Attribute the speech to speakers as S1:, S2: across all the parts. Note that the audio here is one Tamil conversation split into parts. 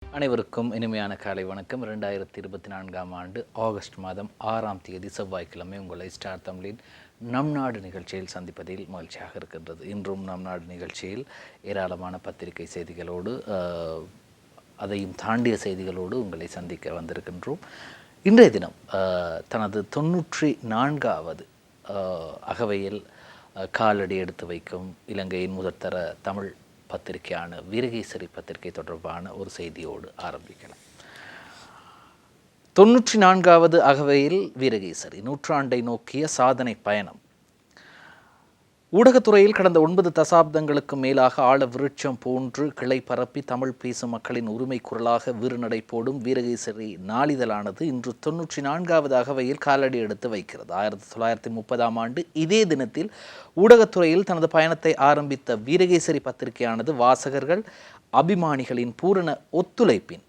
S1: அனைவருக்கும் இனிமையான காலை வணக்கம். 2024 ஆண்டு ஆகஸ்ட் மாதம் 6ஆம் தேதி செவ்வாய்க்கிழமை உங்களை ஸ்டார் தமிழின் நம் நாடு நிகழ்ச்சியில் சந்திப்பதில் மகிழ்ச்சியாக இருக்கின்றது. இன்றும் நம் நாடு நிகழ்ச்சியில் ஏராளமான பத்திரிகை செய்திகளோடு அதையும் தாண்டிய செய்திகளோடு உங்களை சந்திக்க வந்திருக்கின்றோம். இன்றைய தினம் தனது 94வது அகவையில் காலடி எடுத்து வைக்கும் இலங்கையின் முதற்தர தமிழ் பத்திரிகையான வீரகேசரி பத்திரிகை தொடர்பான ஒரு செய்தியோடு ஆரம்பிக்கலாம். 94வது அகவையில் வீரகேசரி நூற்றாண்டை நோக்கிய சாதனை பயணம். ஊடகத்துறையில் கடந்த 9 தசாப்தங்களுக்கு மேலாக ஆழ விருட்சம் போன்று கிளை பரப்பி தமிழ் பேசும் மக்களின் உரிமை குரலாக வீறுநடை போடும் வீரகேசரி நாளிதழானது இன்று 94வது அகவையில் காலடி எடுத்து வைக்கிறது. 1930ஆம் ஆண்டு இதே தினத்தில் ஊடகத்துறையில் தனது பயணத்தை ஆரம்பித்த வீரகேசரி பத்திரிகையானது வாசகர்கள் அபிமானிகளின் பூரண ஒத்துழைப்பின்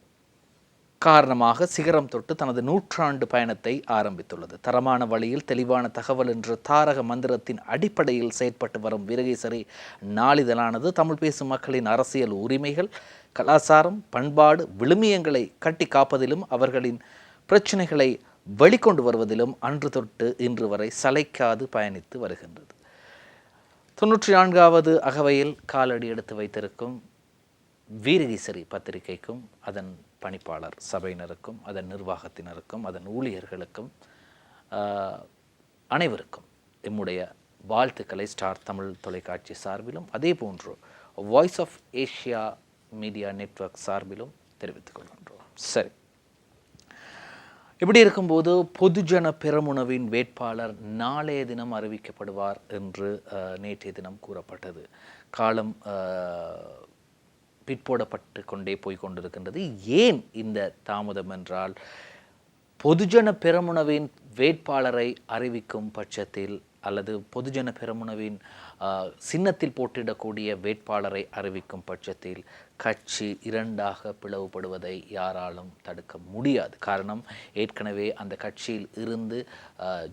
S1: காரணமாக சிகரம் தொட்டு தனது நூற்றாண்டு பயணத்தை ஆரம்பித்துள்ளது. தரமான வழியில் தெளிவான தகவல் என்ற தாரக மந்திரத்தின் அடிப்படையில் செயற்பட்டு வரும் வீரகேசரி நாளிதழானது தமிழ் பேசும் மக்களின் அரசியல் உரிமைகள், கலாச்சாரம், பண்பாடு, விழுமியங்களை கட்டி காப்பதிலும் அவர்களின் பிரச்சனைகளை வெளிக்கொண்டு வருவதிலும் அன்று தொட்டு இன்று வரை சளைக்காது பயணித்து வருகின்றது. 94வது அகவையில் காலடி எடுத்து வைத்திருக்கும் வீரகேசரி பத்திரிகைக்கும் அதன் பணிப்பாளர் சபையினருக்கும் அதன் நிர்வாகத்தினருக்கும் அதன் ஊழியர்களுக்கும் அனைவருக்கும் எம்முடைய வாழ்த்துக்களை ஸ்டார் தமிழ் தொலைக்காட்சி சார்பிலும் அதே போன்று voice of Asia media network சார்பிலும் தெரிவித்துக் கொள்கின்றோம். சரி, இப்படி இருக்கும்போது பொதுஜன பெரமுனவின் வேட்பாளர் நாளைய தினம் அறிவிக்கப்படுவார் என்று நேற்றைய தினம் கூறப்பட்டது. காலம் பிற்போடப்பட்டு கொண்டே போய்கொண்டிருக்கின்றது. ஏன் இந்த தாமதம் என்றால், பொதுஜன பெரமுனவின் வேட்பாளரை அறிவிக்கும் பட்சத்தில் அல்லது பொதுஜன பெரமுனவின் சின்னத்தில் போட்டியிடக்கூடிய வேட்பாளரை அறிவிக்கும் பட்சத்தில் கட்சி இரண்டாக பிளவுபடுவதை யாராலும் தடுக்க முடியாது. காரணம், ஏற்கனவே அந்த கட்சியில் இருந்து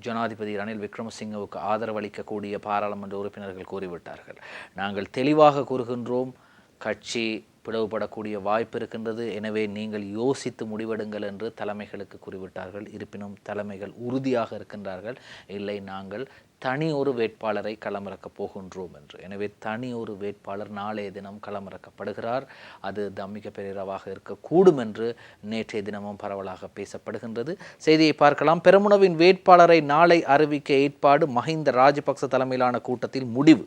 S1: ஜனாதிபதி ரணில் விக்ரமசிங்கவுக்கு ஆதரவளிக்கக்கூடிய பாராளுமன்ற உறுப்பினர்கள் கூறிவிட்டார்கள். நாங்கள் தெளிவாக கூறுகின்றோம், கட்சி பிளவுபடக்கூடிய வாய்ப்பு இருக்கின்றது, எனவே நீங்கள் யோசித்து முடிவெடுங்கள் என்று தலைமைகளுக்கு கூறிவிட்டார்கள். இருப்பினும் தலைமைகள் உறுதியாக இருக்கின்றார்கள், இல்லை நாங்கள் தனி ஒரு வேட்பாளரை களமிறக்கப் போகின்றோம் என்று. எனவே தனி ஒரு வேட்பாளர் நாளைய தினம் களமிறக்கப்படுகிறார். அது தம்மிக பெரேராவாக இருக்கக்கூடும் என்று நேற்றைய தினமும் பரவலாக பேசப்படுகின்றது. செய்தியை பார்க்கலாம். பெரமுனவின் வேட்பாளரை நாளை அறிவிக்க ஏற்பாடு, மஹிந்த ராஜபக்ச தலைமையிலான கூட்டத்தில் முடிவு.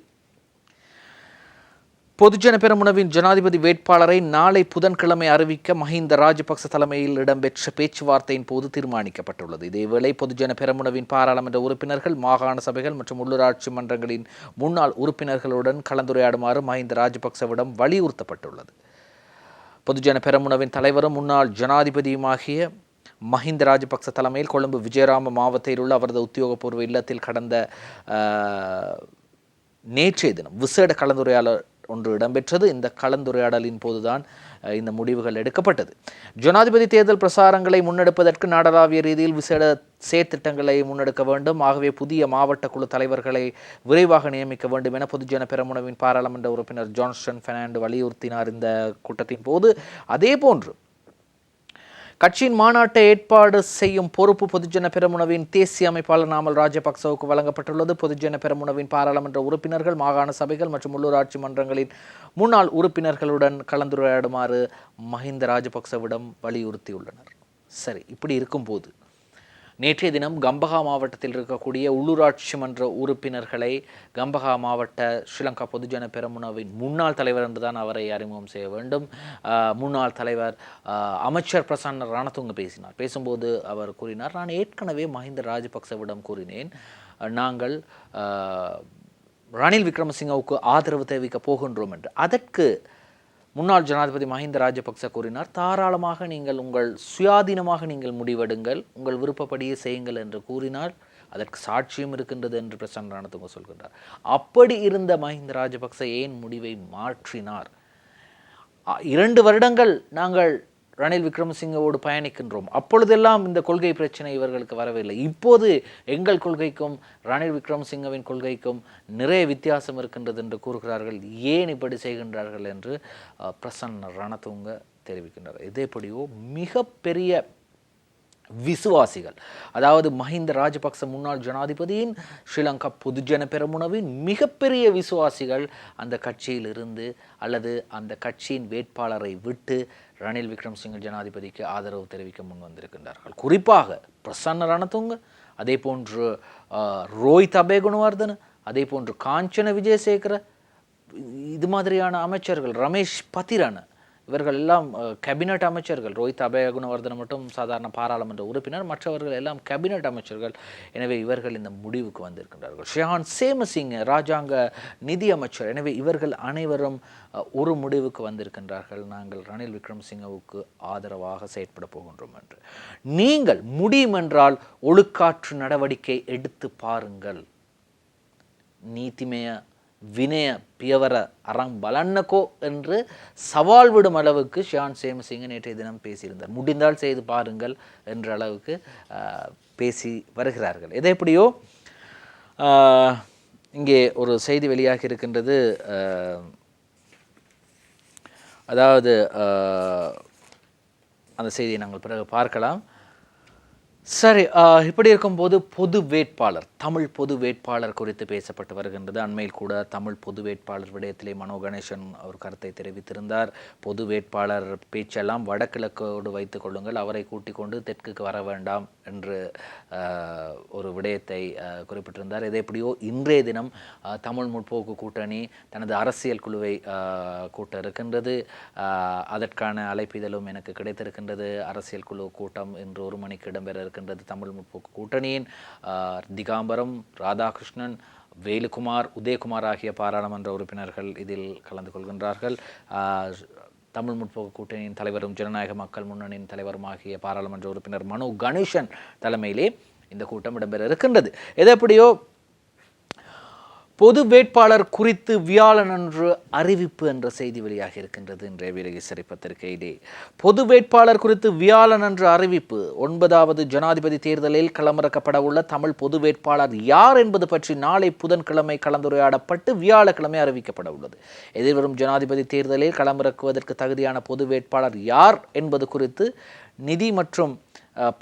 S1: பொதுஜன பெரமுனவின் ஜனாதிபதி வேட்பாளரை நாளை புதன்கிழமை அறிவிக்க மஹிந்த ராஜபக்ச தலைமையில் இடம்பெற்ற பேச்சுவார்த்தையின் போது தீர்மானிக்கப்பட்டுள்ளது. இதேவேளை பொதுஜன பெரமுனவின் பாராளுமன்ற உறுப்பினர்கள், மாகாண சபைகள் மற்றும் உள்ளூராட்சி மன்றங்களின் முன்னாள் உறுப்பினர்களுடன் கலந்துரையாடுமாறு மஹிந்த ராஜபக்சவிடம் வலியுறுத்தப்பட்டுள்ளது. பொதுஜன பெரமுனவின் தலைவரும் முன்னாள் ஜனாதிபதியுமாகிய மஹிந்த ராஜபக்ச தலைமையில் கொழும்பு விஜயராம மாவட்டத்தில் உள்ள அவரது உத்தியோகபூர்வ இல்லத்தில் கடந்த நேற்றைய தினம் விசேட கலந்துரையாடல் ஒன்று இடம்பெற்றது. இந்த கலந்துரையாடலின் போதுதான் இந்த முடிவுகள் எடுக்கப்பட்டது. ஜனாதிபதி தேர்தல் பிரசாரங்களை முன்னெடுப்பதற்கு நாடளாவிய ரீதியில் விசேட செயற்திட்டங்களை முன்னெடுக்க வேண்டும். ஆகவே புதிய மாவட்ட குழு தலைவர்களை விரைவாக நியமிக்க வேண்டும் என பொதுஜன பெரமுனவின் பாராளுமன்ற உறுப்பினர் ஜான்ஸ்டன் பெர்னாண்டோ வலியுறுத்தினார் இந்த கூட்டத்தின் போது. அதே போன்று கட்சியின் மாநாட்டை ஏற்பாடு செய்யும் பொறுப்பு பொதுஜன பெரமுனவின் தேசிய அமைப்பாளர் நாமல் ராஜபக்சவுக்கு வழங்கப்பட்டுள்ளது. பொதுஜன பெரமுனவின் பாராளுமன்ற உறுப்பினர்கள், மாகாண சபைகள் மற்றும் உள்ளூராட்சி மன்றங்களின் முன்னாள் உறுப்பினர்களுடன் கலந்துரையாடுமாறு மஹிந்த ராஜபக்சவிடம் வலியுறுத்தியுள்ளனர். சரி, இப்படி இருக்கும்போது நேற்றைய தினம் கம்பஹா மாவட்டத்தில் இருக்கக்கூடிய உள்ளூராட்சி மன்ற உறுப்பினர்களை கம்பஹா மாவட்ட ஸ்ரீலங்கா பொதுஜன பெரமுனவின் முன்னாள் தலைவர் என்றுதான் அவரை அறிமுகம் செய்ய வேண்டும். முன்னாள் தலைவர் அமைச்சர் பிரசன்ன ரணதுங்க பேசினார். பேசும்போது அவர் கூறினார், நான் ஏற்கனவே மஹிந்த ராஜபக்சவிடம் கூறினேன், நாங்கள் ரணில் விக்ரமசிங்கவுக்கு ஆதரவு தெரிவிக்கப் போகின்றோம் என்று. அதற்கு முன்னாள் ஜனாதிபதி மஹிந்த ராஜபக்ச கூறினார், தாராளமாக நீங்கள் உங்கள் சுயாதீனமாக நீங்கள் முடிவெடுங்கள், உங்கள் விருப்பப்படியே செய்யுங்கள் என்று கூறினார். அதற்கு சாட்சியம் இருக்கின்றது என்று பிரசன்ன ரணதுங்க சொல்கின்றார். அப்படி இருந்த மஹிந்த ராஜபக்ச ஏன் முடிவை மாற்றினார்? 2 வருடங்கள் நாங்கள் ரணில் விக்ரமசிங்கவோடு பயணிக்கின்றோம், அப்பொழுதெல்லாம் இந்த கொள்கை பிரச்சனை இவர்களுக்கு வரவில்லை. இப்போது எங்கள் கொள்கைக்கும் ரணில் விக்ரமசிங்கவின் கொள்கைக்கும் நிறைய வித்தியாசம் இருக்கின்றது என்று கூறுகிறார்கள். ஏன் இப்படி செய்கின்றார்கள் என்று பிரசன்ன ரணதுங்க தெரிவிக்கின்றார். இதேபடியோ மிகப்பெரிய விசுவாசிகள், அதாவது மஹிந்த ராஜபக்ச முன்னாள் ஜனாதிபதியின் ஸ்ரீலங்கா பொதுஜன பெரமுனவின் மிகப்பெரிய விசுவாசிகள் அந்த கட்சியில் இருந்து அல்லது அந்த கட்சியின் வேட்பாளரை விட்டு ரணில் விக்ரமசிங்க ஜனாதிபதிக்கு ஆதரவு தெரிவிக்க முன் வந்திருக்கின்றார்கள். குறிப்பாக பிரசன்ன ரணதுங்க, அதே போன்று ரோஹித் அபேகுணவர்தன, அதே போன்று காஞ்சன விஜயசேகர, இது மாதிரியான அமைச்சர்கள், ரமேஷ் பதிரன, இவர்கள் எல்லாம் கேபினட் அமைச்சர்கள். ரோஹித் அபேகுணவர்தன மட்டும் சாதாரண பாராளுமன்ற உறுப்பினர், மற்றவர்கள் எல்லாம் கேபினட் அமைச்சர்கள். எனவே இவர்கள் இந்த முடிவுக்கு வந்திருக்கின்றார்கள். ஷெஹான் சேமசிங்க ராஜாங்க நிதி அமைச்சர். எனவே இவர்கள் அனைவரும் ஒரு முடிவுக்கு வந்திருக்கின்றார்கள், நாங்கள் ரணில் விக்ரமசிங்கவுக்கு ஆதரவாக செயற்பட போகின்றோம் என்று. நீங்கள் முடியும் என்றால் ஒழுக்காற்று நடவடிக்கை எடுத்து பாருங்கள், நீதிமய வினய பியவர அரங் பலன்னகோ என்று சவால் விடும் அளவுக்கு ஷியான் சேமசிங்க நேற்றைய தினம் பேசியிருந்தார். முடிந்தால் செய்து பாருங்கள் என்ற அளவுக்கு பேசி வருகிறார்கள். எது எப்படியோ இங்கே ஒரு செய்தி வெளியாகி இருக்கின்றது. அதாவது அந்த செய்தியை நாங்கள் பிறகு பார்க்கலாம். சரி, இப்படி இருக்கும்போது பொது வேட்பாளர், தமிழ் பொது வேட்பாளர் குறித்து பேசப்பட்டு வருகின்றது. அண்மையில் கூட தமிழ் பொது வேட்பாளர் விடயத்திலே மனோ கணேசன் ஒரு கருத்தை தெரிவித்திருந்தார். பொது வேட்பாளர் பேச்செல்லாம் வடகிழக்கோடு வைத்துக் கொள்ளுங்கள், அவரை கூட்டிக் கொண்டு தெற்குக்கு வர வேண்டாம் என்று ஒரு விடயத்தை குறிப்பிட்டிருந்தார். இதே எப்படியோ இன்றைய தினம் தமிழ் முற்போக்கு கூட்டணி தனது அரசியல் குழுவை கூட்ட இருக்கின்றது. அதற்கான அழைப்பிதழும் எனக்கு கிடைத்திருக்கின்றது. அரசியல் குழு கூட்டம் இன்று 1 மணிக்கு இடம்பெற இருக்கின்றது. தமிழ் முற்போக்கு கூட்டணியின் திகாம்பரம், ராதாகிருஷ்ணன், வேலுக்குமார், உதயகுமார் ஆகிய பாராளுமன்ற உறுப்பினர்கள் இதில் கலந்து கொள்கின்றார்கள். தமிழ் முற்போக்கு கூட்டணியின் தலைவரும் ஜனநாயக மக்கள் முன்னணியின் தலைவருமாகிய பாராளுமன்ற உறுப்பினர் மனோ கணேசன் தலைமையிலே இந்த கூட்டம் இடம்பெற இருக்கின்றது. எது எப்படியோ பொது வேட்பாளர் குறித்து வியாழனன்று அறிவிப்பு என்ற செய்தி வெளியாக இருக்கின்றது. இன்றைய வீரகேசரி பத்திரிகையிலே பொது வேட்பாளர் குறித்து வியாழனன்று அறிவிப்பு. 9வது ஜனாதிபதி தேர்தலில் களமிறக்கப்பட உள்ள தமிழ் பொது வேட்பாளர் யார் என்பது பற்றி நாளை புதன்கிழமை கலந்துரையாடப்பட்டு வியாழக்கிழமை அறிவிக்கப்பட உள்ளது. எதிர்வரும் ஜனாதிபதி தேர்தலில் களமிறக்குவதற்கு தகுதியான பொது வேட்பாளர் யார் என்பது குறித்து நிதி மற்றும்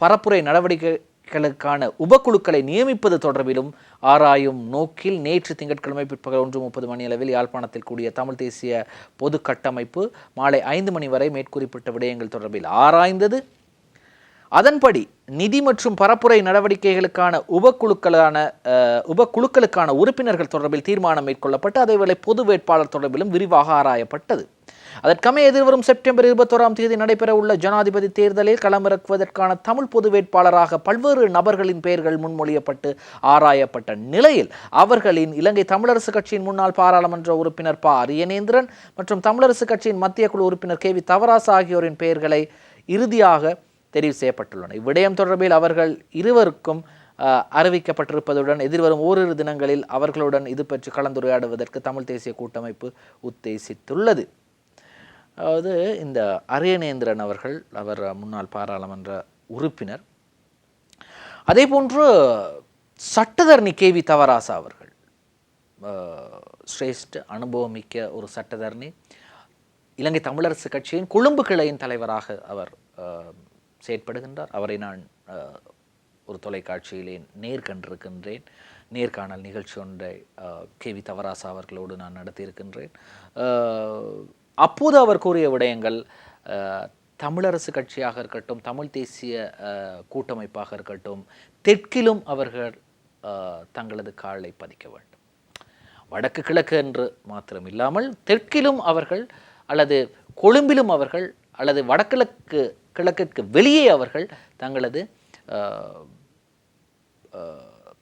S1: பரப்புரை நடவடிக்கைகளுக்கான உபக்குழுக்களை நியமிப்பது தொடர்பிலும் ஆராயும் நோக்கில் நேற்று திங்கட்கிழமை பிற்பகல் 1:30 மணியளவில் யாழ்ப்பாணத்தில் கூடிய தமிழ் தேசிய பொது கட்டமைப்பு மாலை 5 மணி வரை மேற்குறிப்பிட்ட விடயங்கள் தொடர்பில் ஆராய்ந்தது. அதன்படி நிதி மற்றும் பரப்புரை நடவடிக்கைகளுக்கான உபக்குழுக்களுக்கான உறுப்பினர்கள் தொடர்பில் தீர்மானம் மேற்கொள்ளப்பட்டு அதேவேளை பொது வேட்பாளர் தொடர்பிலும் விரிவாக ஆராயப்பட்டது. அதற்கமைய எதிர்வரும் செப்டம்பர் 21ஆம் தேதி நடைபெற உள்ள ஜனாதிபதி தேர்தலில் களமிறக்குவதற்கான தமிழ் பொது வேட்பாளராக பல்வேறு நபர்களின் பெயர்கள் முன்மொழியப்பட்டு ஆராயப்பட்ட நிலையில் அவர்களின் இலங்கை தமிழரசு கட்சியின் முன்னாள் பாராளுமன்ற உறுப்பினர் ப. அரியநேந்திரன் மற்றும் தமிழரசு கட்சியின் மத்திய குழு உறுப்பினர் கே. வி. தவராசா ஆகியோரின் பெயர்களை இறுதியாக தெரிவு செய்யப்பட்டுள்ளன. இவ்விடயம் தொடர்பில் அவர்கள் இருவருக்கும் அறிவிக்கப்பட்டிருப்பதுடன் எதிர்வரும் ஓரிரு தினங்களில் அவர்களுடன் இது பற்றி கலந்துரையாடுவதற்கு தமிழ் தேசிய கூட்டமைப்பு உத்தேசித்துள்ளது. அதாவது இந்த அரியநேந்திரன் அவர் முன்னாள் பாராளுமன்ற உறுப்பினர். அதே போன்று சட்டத்தரணி கே. வி. தவராசா அவர்கள் சிரேஷ்ட அனுபவமிக்க ஒரு சட்டத்தரணி. இலங்கை தமிழரசு கட்சியின் கொழும்பு கிளையின் தலைவராக அவர் செயற்படுகின்றார். அவரை நான் ஒரு தொலைக்காட்சியிலே நேர்கண்டிருக்கின்றேன். நேர்காணல் நிகழ்ச்சி ஒன்றை கே. வி. தவராசா அவர்களோடு நான் நடத்தியிருக்கின்றேன். அப்போது அவர் கூறிய விடயங்கள் தமிழரசு கட்சியாக இருக்கட்டும், தமிழ் தேசிய கூட்டமைப்பாக இருக்கட்டும், தெற்கிலும் அவர்கள் தங்களது காலை பதிக்க வேண்டும். வடக்கு கிழக்கு என்று மாத்திரம் இல்லாமல் தெற்கிலும் அவர்கள் அல்லது கொழும்பிலும் அவர்கள் அல்லது கிழக்கிற்கு வெளியே அவர்கள் தங்களது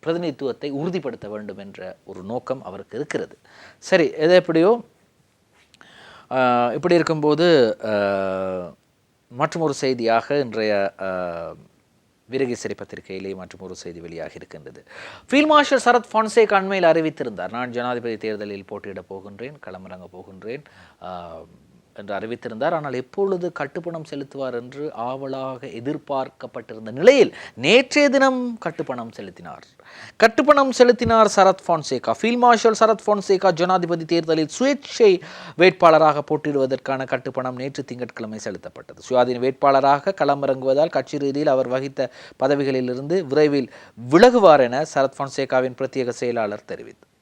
S1: பிரதிநிதித்துவத்தை உறுதிப்படுத்த வேண்டும் என்ற ஒரு நோக்கம் அவருக்கு இருக்கிறது. சரி, எது எப்படியோ இப்படி இருக்கும்போது மற்றும் ஒரு செய்தியாக இன்றைய வீரகேசரி பத்திரிகையிலே மற்றும் ஒரு செய்தி வெளியாக இருக்கின்றது. ஃபீல்ட் மார்ஷல் சரத் பொன்சேகா அண்மையில் அறிவித்திருந்தார், நான் ஜனாதிபதி தேர்தலில் போட்டியிடப் போகின்றேன், களமிறங்க போகின்றேன் என்று அறிவித்திருந்தார். ஆனால் எப்பொழுது கட்டுப்பணம் செலுத்துவார் என்று ஆவலாக எதிர்பார்க்கப்பட்டிருந்த நிலையில் நேற்றைய தினம் கட்டுப்பணம் செலுத்தினார் சரத் பொன்சேகா. ஃபீல்ட் மார்ஷல் சரத் பொன்சேகா ஜனாதிபதி தேர்தலில் சுயேட்சை வேட்பாளராக போட்டியிடுவதற்கான கட்டுப்பணம் நேற்று திங்கட்கிழமை செலுத்தப்பட்டது. சுயாதீன வேட்பாளராக களமிறங்குவதால் கட்சி ரீதியில் அவர் வகித்த பதவிகளிலிருந்து விரைவில் விலகுவார் என சரத் பொன்சேகாவின் பிரத்யேக செயலாளர் தெரிவித்தார்.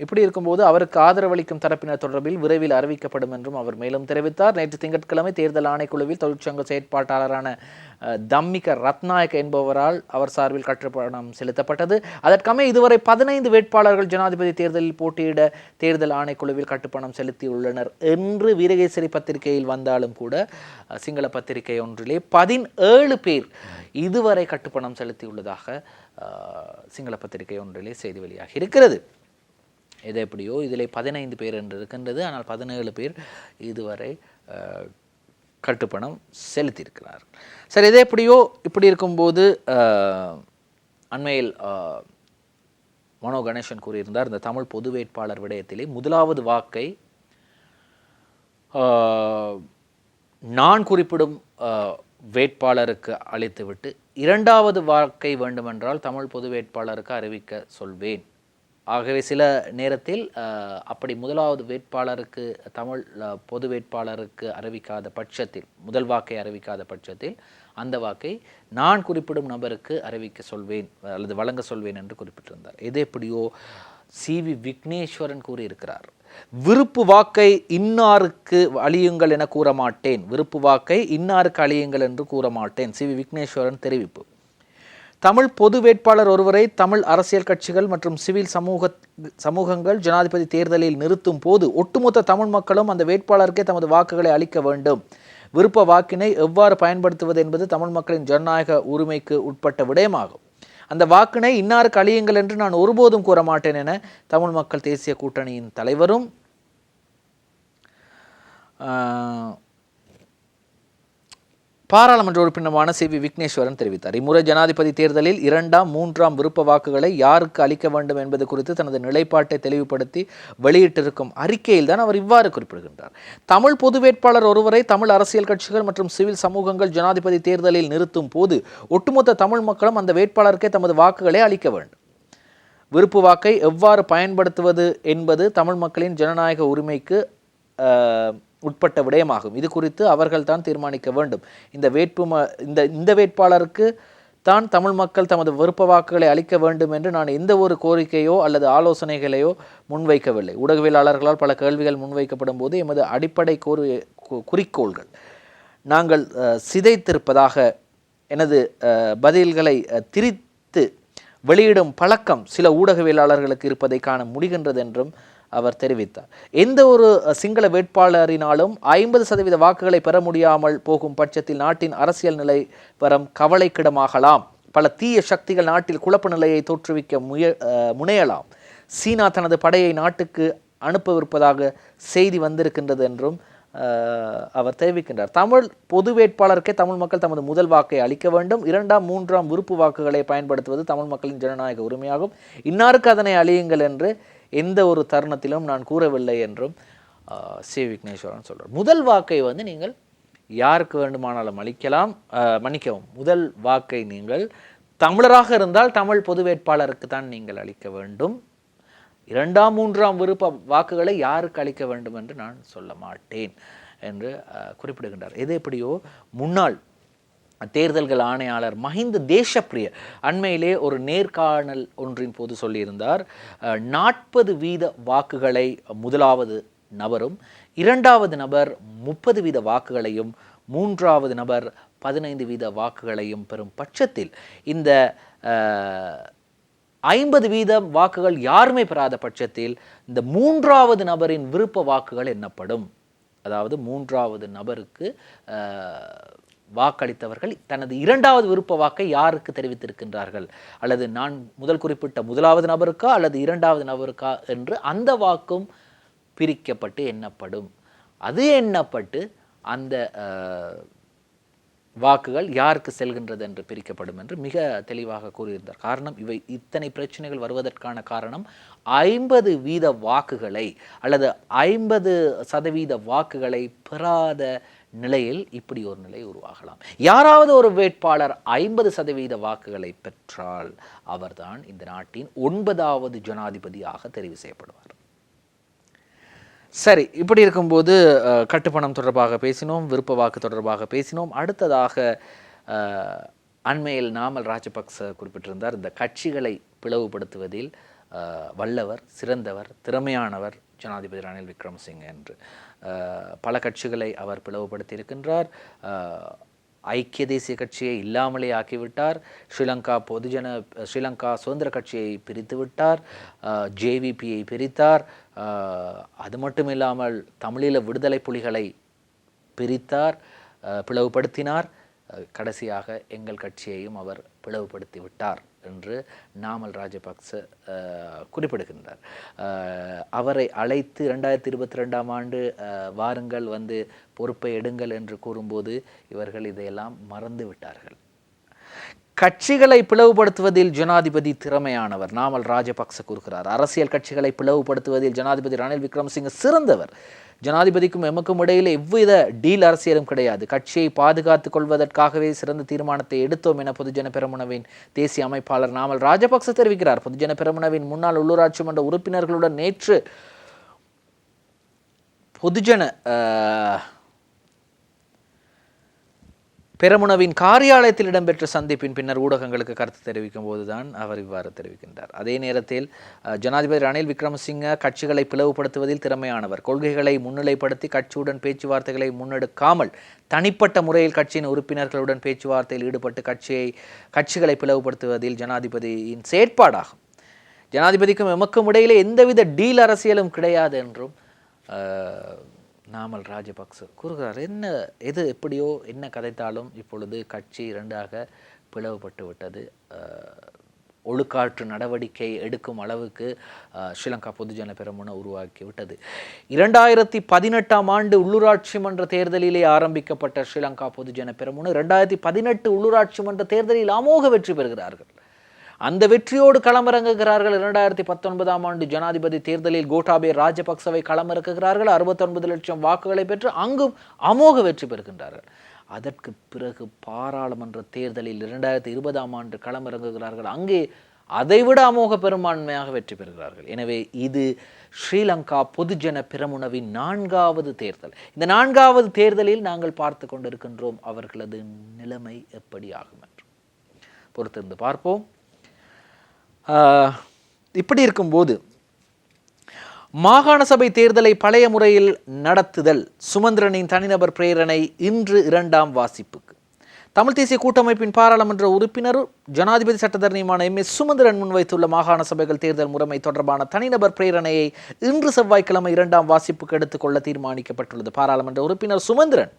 S1: இப்படி இருக்கும்போது அவருக்கு ஆதரவளிக்கும் தரப்பினர் தொடர்பில் விரைவில் அறிவிக்கப்படும் என்றும் அவர் மேலும் தெரிவித்தார். நேற்று திங்கட்கிழமை தேர்தல் ஆணைக்குழுவில் தொழிற்சங்க செயற்பாட்டாளரான தம்மிக ரத்நாயக் என்பவரால் அவர் சார்பில் கட்டுப்பணம் செலுத்தப்பட்டது. அதற்கமை இதுவரை 15 வேட்பாளர்கள் ஜனாதிபதி தேர்தலில் போட்டியிட தேர்தல் ஆணைக்குழுவில் கட்டுப்பணம் செலுத்தியுள்ளனர் என்று வீரகேசரி பத்திரிகையில் வந்தாலும் கூட சிங்கள பத்திரிகை ஒன்றிலே 17 பேர் இதுவரை கட்டுப்பணம் செலுத்தியுள்ளதாக சிங்கள பத்திரிகை ஒன்றிலே செய்தி வெளியாகி இருக்கிறது. எது எப்படியோ இதில் 15 பேர் என்று இருக்கின்றது. ஆனால் 17 பேர் இதுவரை கட்டுப்பணம் செலுத்தியிருக்கிறார். சரி, எது எப்படியோ இப்படி இருக்கும்போது அண்மையில் மனோ கணேசன் கூறியிருந்தார், இந்த தமிழ் பொது வேட்பாளர் விடயத்திலே முதலாவது வாக்கை நான் குறிப்பிடும் வேட்பாளருக்கு அளித்துவிட்டு இரண்டாவது வாக்கை வேண்டுமென்றால் தமிழ் பொது வேட்பாளருக்கு அறிவிக்க சொல்வேன். ஆகவே சில நேரத்தில் அப்படி முதலாவது வேட்பாளருக்கு தமிழ் பொது வேட்பாளருக்கு அறிவிக்காத பட்சத்தில், முதல் வாக்கை அறிவிக்காத பட்சத்தில் அந்த வாக்கை நான் குறிப்பிடும் நபருக்கு அறிவிக்க சொல்வேன் அல்லது வழங்க சொல்வேன் என்று குறிப்பிட்டிருந்தார். எது எப்படியோ CV விக்னேஸ்வரன் கூறியிருக்கிறார், விருப்பு வாக்கை இன்னாருக்கு அழியுங்கள் என கூற மாட்டேன், விருப்பு வாக்கை இன்னாருக்கு அழியுங்கள் என்று கூற மாட்டேன். CV விக்னேஸ்வரன் தெரிவிப்பு. தமிழ் பொது வேட்பாளர் ஒருவரை தமிழ் அரசியல் கட்சிகள் மற்றும் சிவில் சமூகங்கள் ஜனாதிபதி தேர்தலில் நிறுத்தும் போது ஒட்டுமொத்த தமிழ் மக்களும் அந்த வேட்பாளருக்கே தமது வாக்குகளை அளிக்க வேண்டும். விருப்ப வாக்கினை எவ்வாறு பயன்படுத்துவது என்பது தமிழ் மக்களின் ஜனநாயக உரிமைக்கு உட்பட்ட விடயமாகும். அந்த வாக்கினை இன்னாருக்கு அழியுங்கள் என்று நான் ஒருபோதும் கூற மாட்டேன் என தமிழ் மக்கள் தேசிய கூட்டணியின் தலைவரும் பாராளுமன்ற உறுப்பினருமான CV விக்னேஸ்வரன் தெரிவித்தார். இம்முறை ஜனாதிபதி தேர்தலில் 2ஆம் 3ஆம் விருப்ப வாக்குகளை யாருக்கு அளிக்க வேண்டும் என்பது குறித்து தனது நிலைப்பாட்டை தெளிவுபடுத்தி வெளியிட்டிருக்கும் அறிக்கையில் தான் அவர் இவ்வாறு குறிப்பிடுகின்றார். தமிழ் பொது வேட்பாளர் ஒருவரை தமிழ் அரசியல் கட்சிகள் மற்றும் சிவில் சமூகங்கள் ஜனாதிபதி தேர்தலில் நிறுத்தும் போது ஒட்டுமொத்த தமிழ் மக்களும் அந்த வேட்பாளருக்கே தமது வாக்குகளை அளிக்க வேண்டும். விருப்பு வாக்கை எவ்வாறு பயன்படுத்துவது என்பது தமிழ் மக்களின் ஜனநாயக உரிமைக்கு உட்பட்ட விடயமாகும். இது குறித்து அவர்கள் தான் தீர்மானிக்க வேண்டும். இந்த வேட்பாளருக்கு தான் தமிழ் மக்கள் தமது விருப்ப வாக்குகளை அளிக்க வேண்டும் என்று நான் எந்த ஒரு கோரிக்கையோ அல்லது ஆலோசனைகளையோ முன்வைக்கவில்லை. ஊடகவியலாளர்களால் பல கேள்விகள் முன்வைக்கப்படும் போது எமது அடிப்படை குறிக்கோள்கள் நாங்கள் சிதைத்திருப்பதாக எனது பதில்களை திரித்து வெளியிடும் பழக்கம் சில ஊடகவியலாளர்களுக்கு இருப்பதை காண முடிகின்றது என்றும் அவர் தெரிவித்தார். எந்த ஒரு சிங்கள வேட்பாளரினாலும் 50% வாக்குகளை பெற முடியாமல் போகும் பட்சத்தில் நாட்டின் அரசியல் நிலைவரம் கவலைக்கிடமாகலாம். பல தீய சக்திகள் நாட்டில் குழப்ப நிலையை தோற்றுவிக்க முனையலாம். சீனா தனது படையை நாட்டுக்கு அனுப்பவிருப்பதாக செய்தி வந்திருக்கின்றது என்றும் அவர் தெரிவிக்கின்றார். தமிழ் பொது வேட்பாளருக்கே தமிழ் மக்கள் தமது முதல் வாக்கை அளிக்க வேண்டும். 2ஆம் 3ஆம் விருப்பு வாக்குகளை பயன்படுத்துவது தமிழ் மக்களின் ஜனநாயக உரிமையாகும். இன்னாருக்கு அதனை அழியுங்கள் என்று எந்த ஒரு தருணத்திலும் நான் கூறவில்லை என்றும் CV விக்னேஸ்வரன் சொல்றார். முதல் வாக்கை நீங்கள் யாருக்கு வேண்டுமானாலும் அளிக்கலாம். மன்னிக்கவும், முதல் வாக்கை நீங்கள் தமிழராக இருந்தால் தமிழ் பொது வேட்பாளருக்கு தான் நீங்கள் அளிக்க வேண்டும். 2ஆம் 3ஆம் விருப்ப வாக்குகளை யாருக்கு அளிக்க வேண்டும் என்று நான் சொல்ல மாட்டேன் என்று குறிப்பிடுகின்றார். எது எப்படியோ முன்னாள் தேர்தல்கள் ஆணையாளர் மஹிந்த தேசப்பிரிய அண்மையிலே ஒரு நேர்காணல் ஒன்றின் போது சொல்லியிருந்தார், 40% வாக்குகளை முதலாவது நபரும், 2வது நபர் 30% வாக்குகளையும், 3வது நபர் 15% வாக்குகளையும் பெறும் பட்சத்தில் இந்த 50% வாக்குகள் யாருமே பெறாத பட்சத்தில் இந்த 3வது நபரின் விருப்ப வாக்குகள் எண்ணப்படும். அதாவது 3வது நபருக்கு வாக்களித்தவர்கள் தனது 2வது விருப்ப வாக்கை யாருக்கு தெரிவித்திருக்கின்றார்கள், அல்லது நான் முதல் குறிப்பிட்ட முதலாவது நபருக்கா அல்லது 2வது நபருக்கா என்று அந்த வாக்கும் பிரிக்கப்பட்டு எண்ணப்படும். அது எண்ணப்பட்டு அந்த வாக்குகள் யாருக்கு செல்கின்றது என்று பிரிக்கப்படும் என்று மிக தெளிவாக கூறியிருந்தார். காரணம், இவை இத்தனை பிரச்சனைகள் வருவதற்கான காரணம் 50% வாக்குகளை அல்லது 50% வாக்குகளை பெறாத நிலையில் இப்படி ஒரு நிலை உருவாகலாம். யாராவது ஒரு வேட்பாளர் 50% வாக்குகளை பெற்றால் அவர்தான் இந்த நாட்டின் 9வது ஜனாதிபதியாக தெரிவு செய்யப்படுவார். சரி, இப்படி இருக்கும்போது கட்டுப்பணம் தொடர்பாக பேசினோம், விருப்ப வாக்கு தொடர்பாக பேசினோம். அடுத்ததாக அண்மையில் நாமல் ராஜபக்ச குறிப்பிட்டிருந்தார், இந்த கட்சிகளை பிளவுபடுத்துவதில் வல்லவர், சிறந்தவர், திறமையானவர் ஜனாதிபதி ரணில் விக்ரமசிங்க என்று. பல கட்சிகளை அவர் பிளவுபடுத்தியிருக்கின்றார். ஐக்கிய தேசிய கட்சியை இல்லாமலே ஆக்கிவிட்டார். ஸ்ரீலங்கா சுதந்திர கட்சியை பிரித்து விட்டார். ஜேவிபியை பிரித்தார். அது மட்டும் இல்லாமல் தமிழீழ விடுதலை புலிகளை பிரித்தார், பிளவுபடுத்தினார். கடைசியாக எங்கள் கட்சியையும் அவர் பிளவுபடுத்தி விட்டார் என்று நாமல் ராஜபக்ச குறிப்பிடுகின்றார். அவரை அழைத்து 2022ஆம் ஆண்டு வாருங்கள் வந்து பொறுப்பை எடுங்கள் என்று கூறும்போது இவர்கள் இதையெல்லாம் மறந்து விட்டார்கள். கட்சிகளை பிளவுபடுத்துவதில் ஜனாதிபதி திறமையானவர் நாமல் ராஜபக்ச கூறுகிறார். அரசியல் கட்சிகளை பிளவுபடுத்துவதில் ஜனாதிபதி ரணில் விக்ரமசிங்க சிறந்தவர். ஜனாதிபதிக்கும் எமக்கும் இடையிலே எவ்வித டீல் அரசியலும் கிடையாது. கட்சியை பாதுகாத்துக் கொள்வதற்காகவே சிறந்த தீர்மானத்தை எடுத்தோம் என பொதுஜன பெரமுனவின் தேசிய அமைப்பாளர் நாமல் ராஜபக்ச தெரிவிக்கிறார். பொதுஜன பெரமுனவின் முன்னாள் உள்ளூராட்சி மன்ற உறுப்பினர்களுடன் நேற்று பொதுஜன பெரமுனவின் காரியாலயத்தில் இடம்பெற்ற சந்திப்பின் பின்னர் ஊடகங்களுக்கு கருத்து தெரிவிக்கும் போதுதான் அவர் இவ்வாறு தெரிவிக்கின்றார். அதே நேரத்தில் ஜனாதிபதி ரணில் விக்ரமசிங்க கட்சிகளை பிளவுபடுத்துவதில் திறமையானவர். கொள்கைகளை முன்னிலைப்படுத்தி கட்சியுடன் பேச்சுவார்த்தைகளை முன்னெடுக்காமல் தனிப்பட்ட முறையில் கட்சியின் உறுப்பினர்களுடன் பேச்சுவார்த்தையில் ஈடுபட்டு கட்சிகளை பிளவுபடுத்துவதில் ஜனாதிபதியின் செயற்பாடாகும். ஜனாதிபதிக்கும் எமக்கும் இடையிலே எந்தவித டீல் அரசியலும் கிடையாது என்றும் நாமல் ராஜபக்ச கூறுகிறார். எது எப்படியோ என்ன கதைத்தாலும் இப்பொழுது கட்சி இரண்டாக பிளவுபட்டு விட்டது. ஒழுக்காற்று நடவடிக்கை எடுக்கும் அளவுக்கு ஸ்ரீலங்கா பொதுஜன பெரமுன உருவாக்கி விட்டது. 2018ஆம் ஆண்டு உள்ளூராட்சி மன்ற தேர்தலிலே ஆரம்பிக்கப்பட்ட ஸ்ரீலங்கா பொதுஜன பெரமுன 2018 உள்ளூராட்சி மன்ற தேர்தலில் அமோக வெற்றி பெறுகிறார்கள். அந்த வெற்றியோடு களமிறங்குகிறார்கள். 2019ஆம் ஆண்டு ஜனாதிபதி தேர்தலில் கோட்டாபய ராஜபக்சவை களமிறக்குகிறார்கள். 69 லட்சம் வாக்குகளை பெற்று அங்கும் அமோக வெற்றி பெறுகின்றார்கள். அதற்கு பிறகு பாராளுமன்ற தேர்தலில் 2020ஆம் ஆண்டு களமிறங்குகிறார்கள். அங்கே அதைவிட அமோக பெரும்பான்மையாக வெற்றி பெறுகிறார்கள். எனவே இது ஸ்ரீலங்கா பொதுஜன பெரமுனவின் 4வது தேர்தல். இந்த 4வது தேர்தலில் நாங்கள் பார்த்து கொண்டிருக்கின்றோம் அவர்களது நிலைமை எப்படி ஆகும் என்று பொறுத்திருந்து பார்ப்போம். இப்படி இருக்கும்போது மாகாண சபை தேர்தலை பழைய முறையில் நடத்துதல் சுமந்திரனின் தனிநபர் பிரேரணை இன்று 2ஆம் வாசிப்புக்கு. தமிழ் தேசிய கூட்டமைப்பின் பாராளுமன்ற உறுப்பினர் ஜனாதிபதி சட்டத்தரணியுமான எம்.ஏ. சுமந்திரன் முன்வைத்துள்ள மாகாண சபைகள் தேர்தல் முறைமை தொடர்பான தனிநபர் பிரேரணையை இன்று செவ்வாய்க்கிழமை 2ஆம் வாசிப்புக்கு எடுத்துக்கொள்ள தீர்மானிக்கப்பட்டுள்ளது. பாராளுமன்ற உறுப்பினர் சுமந்திரன்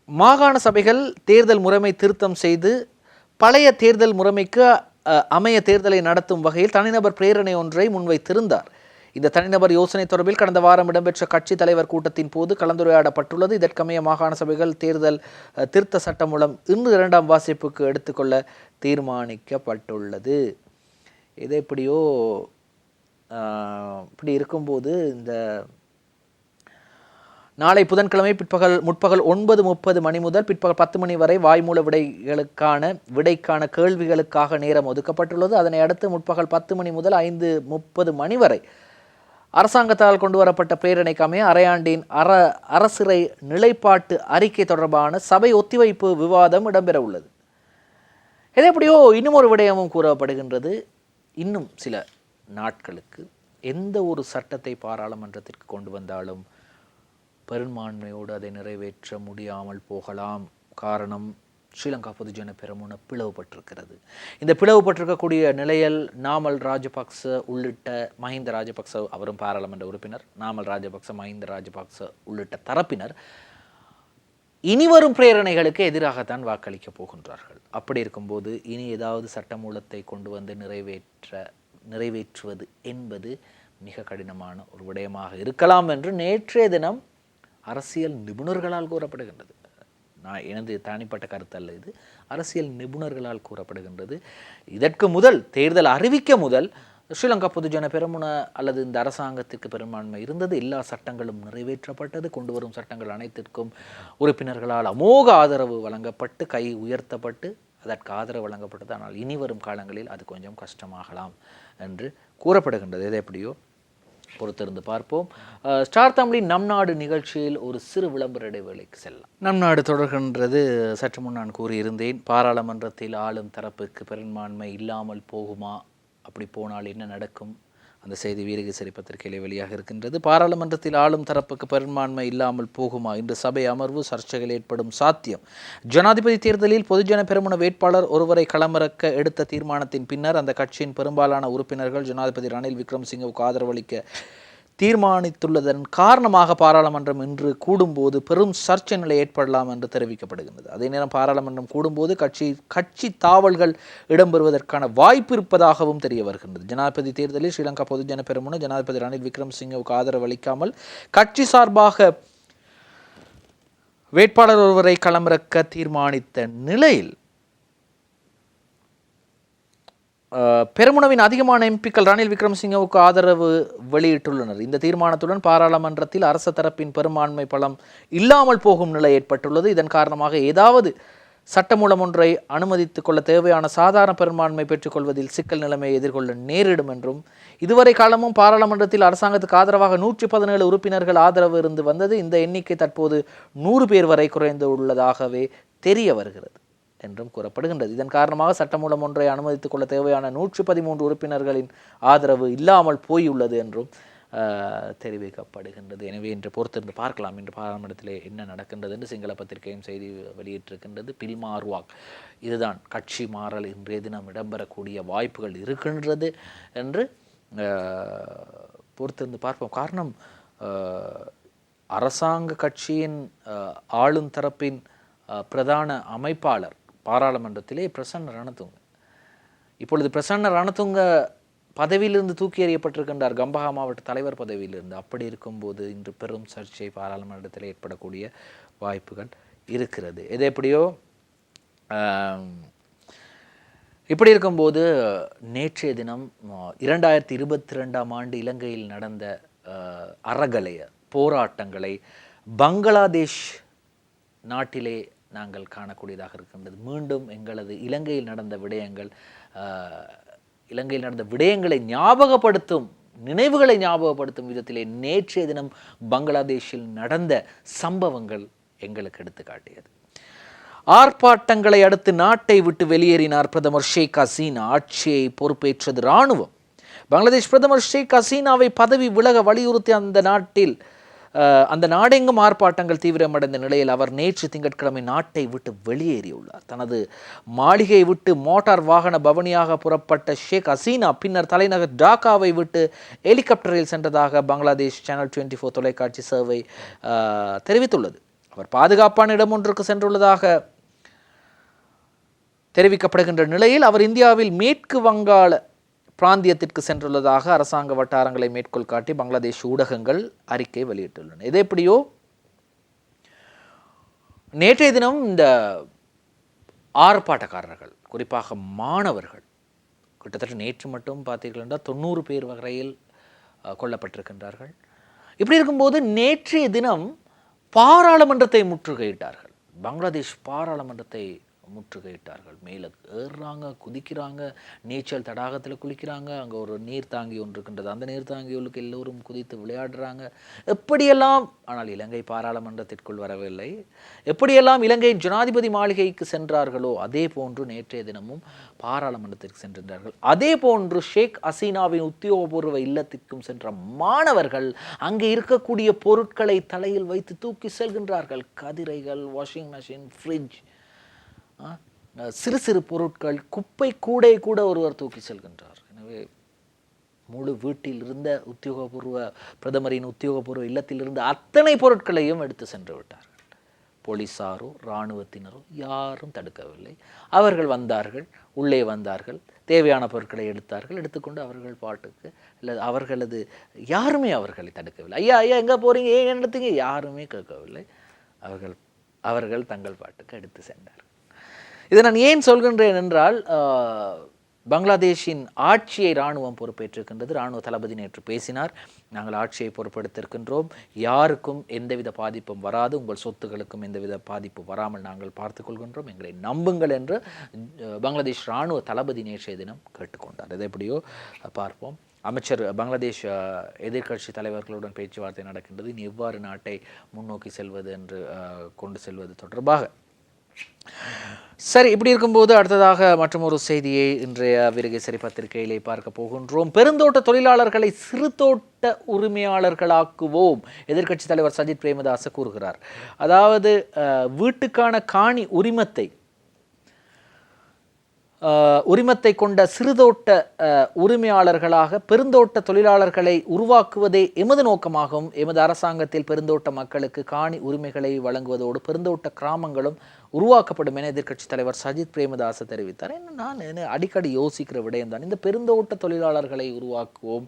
S1: மாகாண சபைகள் தேர்தல் முறைமை திருத்தம் செய்து பழைய தேர்தல் முறைமைக்கு அமைய தேர்தலை நடத்தும் வகையில் தனிநபர் பிரேரணை ஒன்றை முன்வைத்திருந்தார். இந்த தனிநபர் யோசனை தொடர்பில் கடந்த வாரம் இடம்பெற்ற கட்சி தலைவர் கூட்டத்தின் போது கலந்துரையாடப்பட்டுள்ளது. இதற்கமைய மாகாண சபைகள் தேர்தல் திருத்த சட்டம் மூலம் இன்று 2ஆம் வாசிப்புக்கு எடுத்துக்கொள்ள தீர்மானிக்கப்பட்டுள்ளது. இது எப்படியோ இப்படி இருக்கும்போது இந்த நாளை புதன்கிழமை முற்பகல் 9:30 மணி முதல் பிற்பகல் 10 மணி வரை வாய்மூல விடைக்கான கேள்விகளுக்காக நேரம் ஒதுக்கப்பட்டுள்ளது. அதனை அடுத்து முற்பகல் 10 மணி முதல் 5:30 மணி வரை அரசாங்கத்தால் கொண்டு வரப்பட்ட பிரேரணைக்கு அமைய அரையாண்டின் அரசிறை நிலைப்பாட்டு அறிக்கை தொடர்பான சபை ஒத்திவைப்பு விவாதம் இடம்பெற உள்ளது. இது எப்படியோ இன்னும் ஒரு விடயமும் கூறப்படுகின்றது. இன்னும் சில நாட்களுக்கு எந்த ஒரு சட்டத்தை பாராளுமன்றத்திற்கு கொண்டு வந்தாலும் பெரும்பான்மையோடு அதை நிறைவேற்ற முடியாமல் போகலாம். காரணம், ஸ்ரீலங்கா பொதுஜன பெரமுன பிளவுபட்டிருக்கிறது. இந்த பிளவுபட்டிருக்கக்கூடிய நிலையில் நாமல் ராஜபக்ச உள்ளிட்ட மஹிந்த ராஜபக்ச, அவரும் பாராளுமன்ற உறுப்பினர், நாமல் ராஜபக்ச, மஹிந்த ராஜபக்ச உள்ளிட்ட தரப்பினர் இனிவரும் பிரேரணைகளுக்கு எதிராகத்தான் வாக்களிக்கப் போகின்றார்கள். அப்படி இருக்கும்போது இனி ஏதாவது சட்டமூலத்தை கொண்டு வந்து நிறைவேற்றுவது என்பது மிக கடினமான ஒரு விடயமாக இருக்கலாம் என்று நேற்றைய தினம் அரசியல் நிபுணர்களால் கூறப்படுகின்றது. நான் எனது தனிப்பட்ட கருத்து அல்ல, இது அரசியல் நிபுணர்களால் கூறப்படுகின்றது. இதற்கு முதல் தேர்தல் அறிவிக்க முதல் ஸ்ரீலங்கா பொதுஜன பெரமுன அல்லது இந்த அரசாங்கத்திற்கு பெரும்பான்மை இருந்தது. எல்லா சட்டங்களும் நிறைவேற்றப்பட்டது. கொண்டு வரும் சட்டங்கள் அனைத்திற்கும் உறுப்பினர்களால் அமோக ஆதரவு வழங்கப்பட்டு கை உயர்த்தப்பட்டு அதற்கு ஆதரவு வழங்கப்பட்டது. ஆனால் இனி வரும் காலங்களில் அது கொஞ்சம் கஷ்டமாகலாம் என்று கூறப்படுகின்றது. எது எப்படியோ பொறுத்திருந்து பார்ப்போம். ஸ்டார் தமிழின் நம் நாடு நிகழ்ச்சியில் ஒரு சிறு விளம்பர இடைவேளைக்கு செல்லலாம். நம் நாடு தொடர்கின்றது. சற்று முன் நான் கூறியிருந்தேன், பாராளுமன்றத்தில் ஆளும் தரப்புக்கு பெரும்பான்மை இல்லாமல் போகுமா, அப்படி போனால் என்ன நடக்கும்? அந்த செய்தி வீரகேசரி பத்திரிகையிலே வெளியாக இருக்கின்றது. பாராளுமன்றத்தில் ஆளும் தரப்புக்கு பெரும்பான்மை இல்லாமல் போகுமா? இன்று சபை அமர்வு சர்ச்சைகள் ஏற்படும் சாத்தியம். ஜனாதிபதி தேர்தலில் பொதுஜன பெரமுன வேட்பாளர் ஒருவரை களமிறக்க எடுத்த தீர்மானத்தின் பின்னர் அந்த கட்சியின் பெரும்பாலான உறுப்பினர்கள் ஜனாதிபதி ரணில் விக்ரமசிங்கவுக்கு ஆதரவளிக்க தீர்மானித்துள்ளதன் காரணமாக பாராளுமன்றம் இன்று கூடும்போது பெரும் சர்ச்சை நிலை ஏற்படலாம் என்று தெரிவிக்கப்படுகின்றது. அதே நேரம் பாராளுமன்றம் கூடும்போது கட்சி தாவல்கள் இடம்பெறுவதற்கான வாய்ப்பு இருப்பதாகவும் தெரிய வருகின்றது. ஜனாதிபதி தேர்தலில் ஸ்ரீலங்கா பொதுஜன பெரமுன ஜனாதிபதி ரணில் விக்ரமசிங்கவுக்கு ஆதரவு அளிக்காமல் கட்சி சார்பாக வேட்பாளர் ஒருவரை களமிறக்க தீர்மானித்த நிலையில் பெருமுனவின் அதிகமான எம்பிக்கள் ரணில் விக்ரமசிங்கவுக்கு ஆதரவு வெளியிட்டுள்ளனர். இந்த தீர்மானத்துடன் பாராளுமன்றத்தில் அரச தரப்பின் பெரும்பான்மை பலம் இல்லாமல் போகும் நிலை ஏற்பட்டுள்ளது. இதன் காரணமாக ஏதாவது சட்டமூலம் ஒன்றை அனுமதித்துக் கொள்ள தேவையான சாதாரண பெரும்பான்மை பெற்றுக்கொள்வதில் சிக்கல் நிலைமையை எதிர்கொள்ள நேரிடும் என்றும், இதுவரை காலமும் பாராளுமன்றத்தில் அரசாங்கத்துக்கு ஆதரவாக 117 உறுப்பினர்கள் ஆதரவு இருந்து வந்தது. இந்த எண்ணிக்கை தற்போது 100 பேர் வரை குறைந்து உள்ளதாகவே தெரிய வருகிறது என்றும் கூறப்படுகின்றது. இதன் காரணமாக சட்டமூலம் ஒன்றை அனுமதித்துக் கொள்ள தேவையான 113 உறுப்பினர்களின் ஆதரவு இல்லாமல் போயுள்ளது என்றும் தெரிவிக்கப்படுகின்றது. எனவே இன்று பொறுத்திருந்து பார்க்கலாம் இன்று பாராளுமன்றத்திலே என்ன நடக்கின்றது என்று சிங்கள பத்திரிகையும் செய்தி வெளியிட்டிருக்கின்றது. பில்மார்வாக், இதுதான் கட்சி மாறல் இன்றைய தினம் இடம்பெறக்கூடிய வாய்ப்புகள் இருக்கின்றது என்று பொறுத்திருந்து பார்ப்போம். காரணம், அரசாங்க கட்சியின் ஆளும் தரப்பின் பிரதான அமைப்பாளர் பாராளுமன்றத்திலே பிரசன்ன ரணதுங்க. இப்பொழுது பிரசன்ன ரணதுங்க பதவியிலிருந்து தூக்கி எறியப்பட்டிருக்கின்றார், கம்பஹா மாவட்ட தலைவர் பதவியிலிருந்து. அப்படி இருக்கும்போது இன்று பெரும் சர்ச்சை பாராளுமன்றத்தில் ஏற்படக்கூடிய வாய்ப்புகள் இருக்கிறது. எது எப்படியோ இப்படி இருக்கும்போது நேற்றைய தினம் 2022ஆம் ஆண்டு இலங்கையில் நடந்த அறகலைய போராட்டங்களை பங்களாதேஷ் நாட்டிலே நாங்கள் காணக்கூடியதாக இருக்கின்றது. மீண்டும் எங்களது இலங்கையில் நடந்த விடயங்களை ஞாபகப்படுத்தும், நினைவுகளை ஞாபகப்படுத்தும் விதத்திலே நேற்றைய தினம் பங்களாதேஷில் நடந்த சம்பவங்கள் எங்களுக்கு எடுத்து காட்டியது. ஆர்ப்பாட்டங்களை அடுத்து நாட்டை விட்டு வெளியேறினார் பிரதமர் ஷேக் ஹசீனா. ஆட்சியை பொறுப்பேற்றது இராணுவம். பங்களாதேஷ் பிரதமர் ஷேக் ஹசீனாவை பதவி விலக வலியுறுத்தி அந்த நாடெங்கும் ஆர்ப்பாட்டங்கள் தீவிரமடைந்த நிலையில் அவர் நேற்று திங்கட்கிழமை நாட்டை விட்டு வெளியேறியுள்ளார். தனது மாளிகையை விட்டு மோட்டார் வாகன பவனியாக புறப்பட்ட ஷேக் ஹசீனா பின்னர் தலைநகர் டாக்காவை விட்டு ஹெலிகாப்டரில் சென்றதாக பங்களாதேஷ் சேனல் 24 தொலைக்காட்சி சேவை தெரிவித்துள்ளது. அவர் பாதுகாப்பான இடம் ஒன்றுக்கு சென்றுள்ளதாக தெரிவிக்கப்படுகின்ற நிலையில் அவர் இந்தியாவில் மேற்கு வங்காள பிராந்தியத்திற்கு சென்றுள்ளதாக அரசாங்க வட்டாரங்களை மேற்கோள் காட்டி பங்களாதேஷ் ஊடகங்கள் அறிக்கை வெளியிட்டுள்ளன. இது எப்படியோ நேற்றைய தினம் இந்த ஆர்ப்பாட்டக்காரர்கள், குறிப்பாக மாணவர்கள், கிட்டத்தட்ட நேற்று மட்டும் பார்த்தீர்கள் என்றால் 90 பேர் வரையில் கொல்லப்பட்டிருக்கின்றார்கள். இப்படி இருக்கும்போது நேற்றைய தினம் பாராளுமன்றத்தை முற்றுகையிட்டார்கள். பங்களாதேஷ் பாராளுமன்றத்தை முற்றுகையிட்டார்கள். மேலே ஏறுறாங்க, குதிக்கிறாங்க, நீச்சல் தடாகத்தில் குளிக்கிறாங்க. அங்கே ஒரு நீர்த்தாங்கி ஒன்று இருக்கின்றது, அந்த நீர்த்தாங்கிகளுக்கு எல்லோரும் குதித்து விளையாடுறாங்க. எப்படியெல்லாம், ஆனால் இலங்கை பாராளுமன்றத்திற்குள் வரவில்லை. எப்படியெல்லாம் இலங்கையின் ஜனாதிபதி மாளிகைக்கு சென்றார்களோ அதே போன்று நேற்றைய தினமும் பாராளுமன்றத்திற்கு சென்றிருந்தார்கள். அதே போன்று ஷேக் ஹசீனாவின் உத்தியோகபூர்வ இல்லத்திற்கும் சென்ற மாணவர்கள் அங்கே இருக்கக்கூடிய பொருட்களை தலையில் வைத்து தூக்கி செல்கின்றார்கள். கதிரைகள், வாஷிங் மெஷின், ஃப்ரிட்ஜ், சிறு சிறு பொருட்கள், குப்பை கூடை கூட ஒருவர் தூக்கி செல்கின்றார். எனவே முழு வீட்டில் இருந்த பிரதமரின் உத்தியோகபூர்வ இல்லத்தில் இருந்த அத்தனை பொருட்களையும் எடுத்து சென்று விட்டார்கள். போலீஸாரோ இராணுவத்தினரோ யாரும் தடுக்கவில்லை. அவர்கள் வந்தார்கள், உள்ளே வந்தார்கள், தேவையான பொருட்களை எடுத்தார்கள், எடுத்துக்கொண்டு அவர்கள் பாட்டுக்கு இல்லை அவர்களது யாருமே அவர்களை தடுக்கவில்லை. ஐயா ஐயா எங்கே போகிறீங்க, ஏன் எடுத்தீங்க, யாருமே கேட்கவில்லை. அவர்கள் அவர்கள் தங்கள் பாட்டுக்கு எடுத்து சென்றார்கள். இதை நான் ஏன் சொல்கின்றேன் என்றால், பங்களாதேஷின் ஆட்சியை இராணுவம் பொறுப்பேற்றிருக்கின்றது. இராணுவ தளபதி நேற்று பேசினார். நாங்கள் ஆட்சியை பொறுப்பெடுத்திருக்கின்றோம், யாருக்கும் எந்தவித பாதிப்பும் வராது, உங்கள் சொத்துக்களுக்கும் எந்தவித பாதிப்பு வராமல் நாங்கள் பார்த்துக் கொள்கின்றோம், எங்களை நம்புங்கள் என்று பங்களாதேஷ் இராணுவ தளபதி நேற்றைய தினம் கேட்டுக்கொண்டார். இதை எப்படியோ பார்ப்போம். அமைச்சர் பங்களாதேஷ் எதிர்க்கட்சி தலைவர்களுடன் பேச்சுவார்த்தை நடக்கின்றது, இனி எவ்வாறு நாட்டை முன்னோக்கி செல்வது என்று கொண்டு செல்வது தொடர்பாக. சரி, இப்படி இருக்கும்போது அடுத்ததாக மற்றொரு செய்தியை இன்றைய வீரகேசரி பத்திரிகையிலே பார்க்க போகின்றோம். பெருந்தோட்ட தொழிலாளர்களை சிறுதோட்ட உரிமையாளர்களாக்குவோம், எதிர்க்கட்சி தலைவர் சஜித் பிரேமதாச கூறுகிறார். அதாவது வீட்டுக்கான காணி உரிமத்தை கொண்ட சிறுதோட்ட உரிமையாளர்களாக பெருந்தோட்ட தொழிலாளர்களை உருவாக்குவதே எமது நோக்கமாகும். எமது அரசாங்கத்தில் பெருந்தோட்ட மக்களுக்கு காணி உரிமைகளை வழங்குவதோடு பெருந்தோட்ட கிராமங்களும் உருவாக்கப்படும் என எதிர்க்கட்சி தலைவர் சஜித் பிரேமதாச தெரிவித்தார். நான் அடிக்கடி யோசிக்கிற விடயம்தான், இந்த பெருந்தோட்ட தொழிலாளர்களை உருவாக்குவோம்,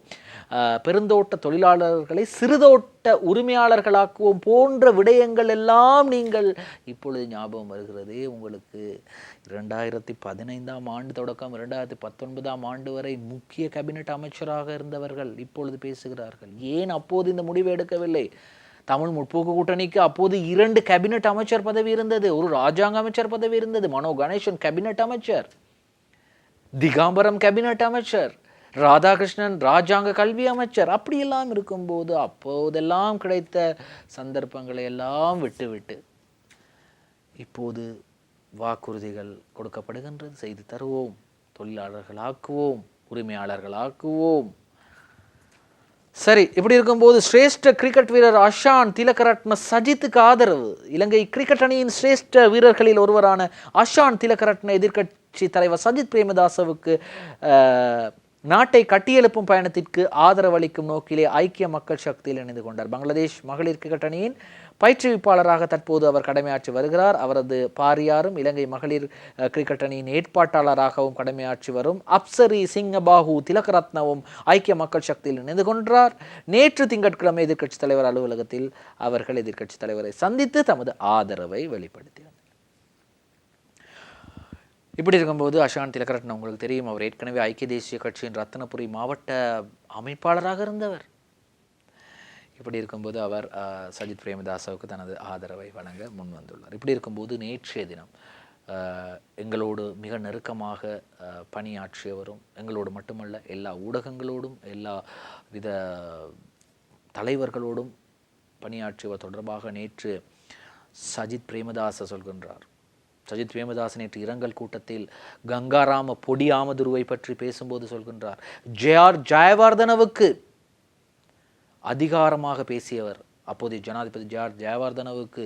S1: பெருந்தோட்ட தொழிலாளர்களை சிறுதோட்ட உரிமையாளர்களாக்குவோம் போன்ற விடயங்கள் எல்லாம் நீங்கள் இப்பொழுது ஞாபகம் வருகிறது உங்களுக்கு. 2015ஆம் ஆண்டு தொடக்கம் 2019ஆம் ஆண்டு வரை முக்கிய கேபினெட் அமைச்சராக இருந்தவர்கள் இப்பொழுது பேசுகிறார்கள். ஏன் அப்போது இந்த முடிவை எடுக்கவில்லை? தமிழ் முற்போக்கு கூட்டணிக்கு அப்போது 2 கேபினெட் அமைச்சர் பதவி இருந்தது, ஒரு ராஜாங்க அமைச்சர் பதவி இருந்தது. மனோ கணேசன் கேபினெட் அமைச்சர், திகாம்பரம் கேபினெட் அமைச்சர், ராதாகிருஷ்ணன் ராஜாங்க கல்வி அமைச்சர். அப்படியெல்லாம் இருக்கும்போது அப்போதெல்லாம் கிடைத்த சந்தர்ப்பங்களை எல்லாம் விட்டுவிட்டு இப்போது வாக்குறுதிகள் கொடுக்கப்படுகின்றது. செய்து தருவோம், தொழிலாளர்களாக்குவோம், உரிமையாளர்களாக்குவோம். சரி, இப்படி இருக்கும்போது சிரேஷ்ட கிரிக்கெட் வீரர் அஷான் திலகரட்ன சஜித்துக்கு ஆதரவு. இலங்கை கிரிக்கெட் அணியின் சிரேஷ்ட வீரர்களில் ஒருவரான அஷான் திலகரட்ன எதிர்க்கட்சி தலைவர் சஜித் பிரேமதாசவுக்கு நாட்டை கட்டியெழுப்பும் பயணத்திற்கு ஆதரவளிக்கும் நோக்கிலே ஐக்கிய மக்கள் சக்தியில் இணைந்து கொண்டார். பங்களாதேஷ் மகளிர் கிரிக்கெட் அணியின் பயிற்றுவிப்பாளராக தற்போது அவர் கடமையாற்றி வருகிறார். அவரது பாரியாரும் இலங்கை மகளிர் கிரிக்கெட் அணியின் ஏற்பாட்டாளராகவும் கடமையாற்றி வரும் அப்சரி சிங்கபாகு திலகரத்னவும் ஐக்கிய மக்கள் சக்தியில் இணைந்து கொண்டார். நேற்று திங்கட்கிழமை எதிர்க்கட்சி தலைவர் அலுவலகத்தில் அவர்கள் எதிர்க்கட்சி தலைவரை சந்தித்து தமது ஆதரவை வெளிப்படுத்தினர். இப்படி இருக்கும்போது அஷான் திலகரட்ன உங்களுக்கு தெரியும், அவர் ஏற்கனவே ஐக்கிய தேசிய கட்சியின் ரத்னபுரி மாவட்ட அமைப்பாளராக இருந்தவர். இப்படி இருக்கும்போது அவர் சஜித் பிரேமதாசவுக்கு தனது ஆதரவை வழங்க முன் வந்துள்ளார். இப்படி இருக்கும்போது நேற்றைய தினம் எங்களோடு மிக நெருக்கமாக பணியாற்றியவரும், எங்களோடு மட்டுமல்ல எல்லா ஊடகங்களோடும் எல்லா வித தலைவர்களோடும் பணியாற்றியவர் தொடர்பாக நேற்று சஜித் பிரேமதாச சொல்கின்றார். சஜித் பிரேமதாஸ் நேற்று இரங்கல் கூட்டத்தில் கங்காராம பொடி ஆமதுருவை பற்றி பேசும்போது சொல்கின்றார், ஜெயவர்தனவுக்கு அதிகாரமாக பேசியவர். அப்போதைய ஜனாதிபதி ஜெயவர்தனவுக்கு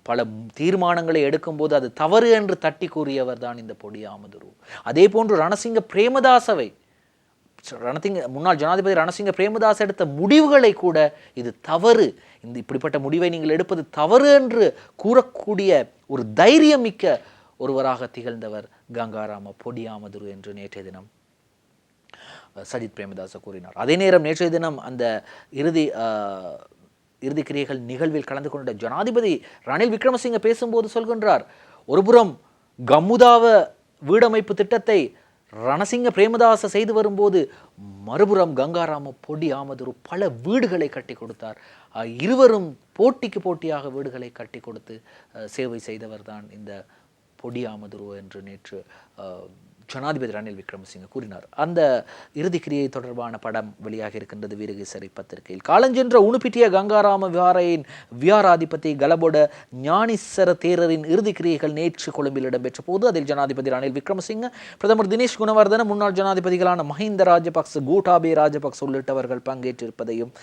S1: பல தீர்மானங்களை எடுக்கும்போது அது தவறு என்று தட்டி கூறியவர் தான் இந்த பொடி ஆமதுரு. அதே போன்று ரணசிங்க பிரேமதாசவை, முன்னாள் ஜனாதிபதி ரணசிங்க பிரேமதாஸ் எடுத்த முடிவுகளை கூட இது தவறு, இந்த இப்படிப்பட்ட முடிவை நீங்கள் எடுப்பது தவறு என்று கூறக்கூடிய ஒரு தைரியம் மிக்க ஒருவராக திகழ்ந்தவர் கங்காராம பொடி ஆமதுரு என்று நேற்றைய தினம் சஜித் பிரேமதாச கூறினார். அதே நேரம் நேற்றைய தினம் அந்த இறுதி கிரியைகள் நிகழ்வில் கலந்து கொண்ட ஜனாதிபதி ரணில் விக்ரமசிங்க பேசும்போது சொல்கின்றார், ஒருபுறம் கம்முதாவ வீடமைப்பு திட்டத்தை ரணசிங்க பிரேமதாச செய்து வரும்போது மறுபுறம் கங்காராம பொடி ஆமதுரு பல வீடுகளை கட்டி கொடுத்தார். இருவரும் போட்டிக்கு போட்டியாக வீடுகளை கட்டி கொடுத்து சேவை செய்தவர் தான் இந்த பொடி ஆமதுரு என்று நேற்று ஜனாதிபதி ரணில் விக்ரமசிங்க கூறினார். அந்த இறுதிக்கிரியை தொடர்பான படம் வெளியாக இருக்கின்றது வீரகேசரி பத்திரிகையில். காலஞ்சென்ற உணுப்பிட்டிய கங்காராம விஹாரையின் விஹாராதிபதி கலபொட ஞானிசர தேரரின் இறுதிக்கிரியைகள் நேற்று கொழும்பில் இடம்பெற்ற போது அதில் ஜனாதிபதி ரணில் விக்ரமசிங்க, பிரதமர் தினேஷ் குணவர்தன, முன்னாள் ஜனாதிபதிகளான மஹிந்த ராஜபக்ச, கோட்டாபே ராஜபக்ச உள்ளிட்டவர்கள் பங்கேற்றிருப்பதையும்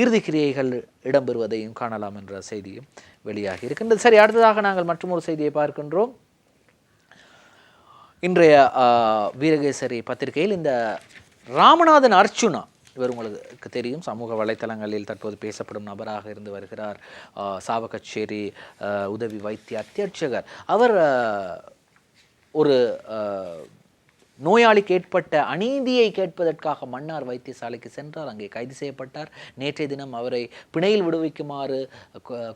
S1: இறுதிக்கிரியைகள் இடம்பெறுவதையும் காணலாம் என்ற செய்தியும் வெளியாகி இருக்கின்றது. சரி, அடுத்ததாக நாங்கள் மற்றொரு செய்தியை பார்க்கின்றோம். இன்றைய வீரகேசரி பத்திரிகையில் இந்த ராமநாதன் அர்ச்சுனா இவர் உங்களுக்கு தெரியும், சமூக வலைத்தளங்களில் தற்போது பேசப்படும் நபராக இருந்து வருகிறார். சாவகச்சேரி உதவி வைத்திய அத்தியட்சகர். அவர் ஒரு நோயாளிக்கு ஏற்பட்ட அநீதியை கேட்பதற்காக மன்னார் வைத்தியசாலைக்கு சென்றார். அங்கே கைது செய்யப்பட்டார். நேற்றைய தினம் அவரை பிணையில் விடுவிக்குமாறு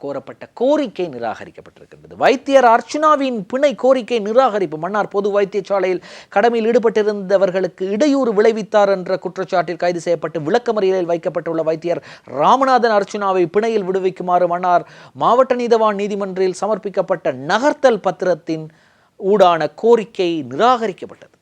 S1: கோரப்பட்ட கோரிக்கை நிராகரிக்கப்பட்டிருக்கின்றது. வைத்தியர் அர்ச்சுனாவின் பிணை கோரிக்கை நிராகரிப்பு. மன்னார் பொது வைத்தியசாலையில் கடமையில் ஈடுபட்டிருந்தவர்களுக்கு இடையூறு விளைவித்தார் என்ற குற்றச்சாட்டில் கைது செய்யப்பட்டு விளக்கமறியலில் வைக்கப்பட்டுள்ள வைத்தியர் ராமநாதன் அர்ச்சுனாவை பிணையில் விடுவிக்குமாறு மன்னார் மாவட்ட நீதவான் நீதிமன்றில் சமர்ப்பிக்கப்பட்ட நகர்த்தல் பத்திரத்தின் ஊடான கோரிக்கை நிராகரிக்கப்பட்டது.